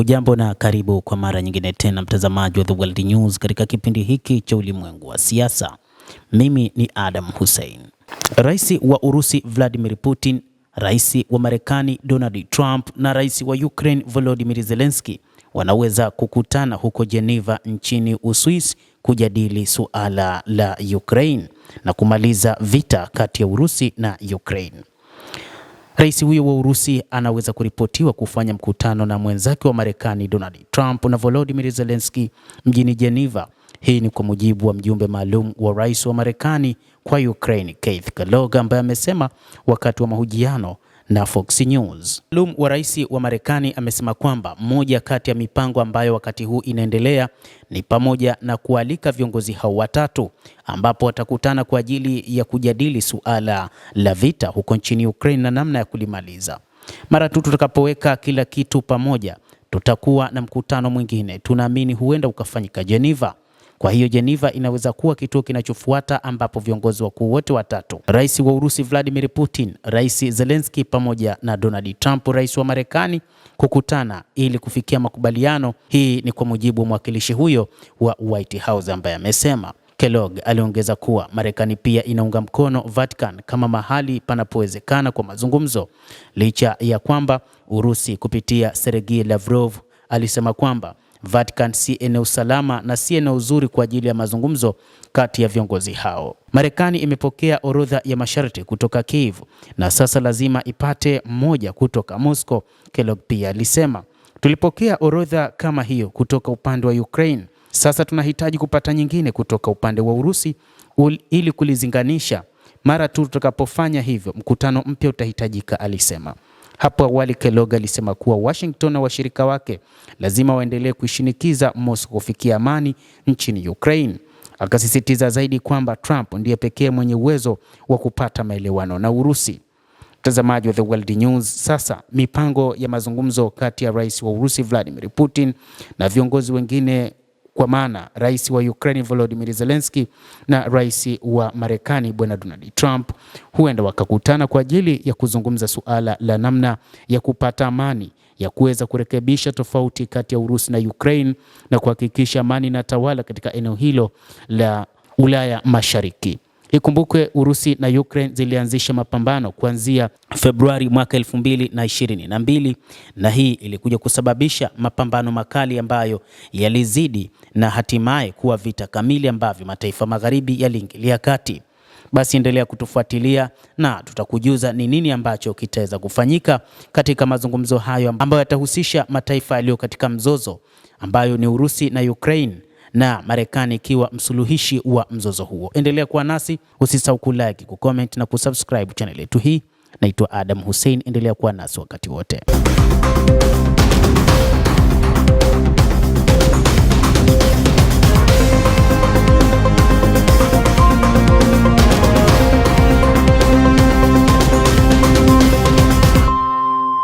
Hujambo na karibu kwa mara nyingine tena mtazamaji wa The World News katika kipindi hiki cha ulimwengu wa siasa. Mimi ni Adam Hussein. Rais wa Urusi Vladimir Putin, Rais wa Marekani Donald Trump na Rais wa Ukraine Volodymyr Zelensky wanaweza kukutana huko Geneva nchini Uswisi kujadili suala la Ukraine na kumaliza vita kati ya Urusi na Ukraine. Rais huyo wa Urusi anaweza kuripotiwa kufanya mkutano na mwenzake wa Marekani Donald Trump na Volodymyr Zelensky mjini Geneva. Hii ni kwa mujibu wa mjumbe maalum wa rais wa Marekani kwa Ukraine Keith Kellogg, ambaye amesema wakati wa mahojiano na Fox News. Maalum wa rais wa Marekani amesema kwamba moja kati ya mipango ambayo wakati huu inaendelea ni pamoja na kualika viongozi hao watatu ambapo watakutana kwa ajili ya kujadili suala la vita huko nchini Ukraine na namna ya kulimaliza. Mara tu tutakapoweka kila kitu pamoja, tutakuwa na mkutano mwingine. Tunaamini huenda ukafanyika Geneva. Kwa hiyo Geneva inaweza kuwa kituo kinachofuata ambapo viongozi wakuu wote watatu, Rais wa Urusi Vladimir Putin, Rais Zelensky pamoja na Donald Trump, rais wa Marekani, kukutana ili kufikia makubaliano. Hii ni kwa mujibu wa mwakilishi huyo wa White House ambaye amesema. Kellogg aliongeza kuwa Marekani pia inaunga mkono Vatican kama mahali panapowezekana kwa mazungumzo, licha ya kwamba Urusi kupitia Sergei Lavrov alisema kwamba Vatican si eneo salama na si eneo zuri kwa ajili ya mazungumzo kati ya viongozi hao. Marekani imepokea orodha ya masharti kutoka Kiev na sasa lazima ipate mmoja kutoka Moscow. Kellogg pia alisema, tulipokea orodha kama hiyo kutoka upande wa Ukraine. Sasa tunahitaji kupata nyingine kutoka upande wa Urusi ili kulizinganisha. Mara tu tutakapofanya hivyo, mkutano mpya utahitajika, alisema. Hapo awali Kellogg alisema kuwa Washington na washirika wake lazima waendelee kuishinikiza Moscow kufikia amani nchini Ukraine. Akasisitiza zaidi kwamba Trump ndiye pekee mwenye uwezo wa kupata maelewano na Urusi. Mtazamaji wa The World News, sasa mipango ya mazungumzo kati ya rais wa Urusi Vladimir Putin na viongozi wengine, kwa maana rais wa Ukraine Volodymyr Zelensky na rais wa Marekani bwana Donald Trump, huenda wakakutana kwa ajili ya kuzungumza suala la namna ya kupata amani, ya kuweza kurekebisha tofauti kati ya Urusi na Ukraine na kuhakikisha amani inatawala katika eneo hilo la Ulaya Mashariki. Ikumbukwe Urusi na Ukraine zilianzisha mapambano kuanzia Februari mwaka 2022 na hii ilikuja kusababisha mapambano makali ambayo yalizidi na hatimaye kuwa vita kamili ambavyo mataifa magharibi yaliingilia kati. Basi endelea kutufuatilia na tutakujuza ni nini ambacho kitaweza kufanyika katika mazungumzo hayo ambayo yatahusisha mataifa yaliyo katika mzozo ambayo ni Urusi na Ukraine, na Marekani ikiwa msuluhishi wa mzozo huo. Endelea kuwa nasi, usisahau kulike, kucomment na kusubscribe channel yetu hii. Naitwa Adam Hussein, endelea kuwa nasi wakati wote.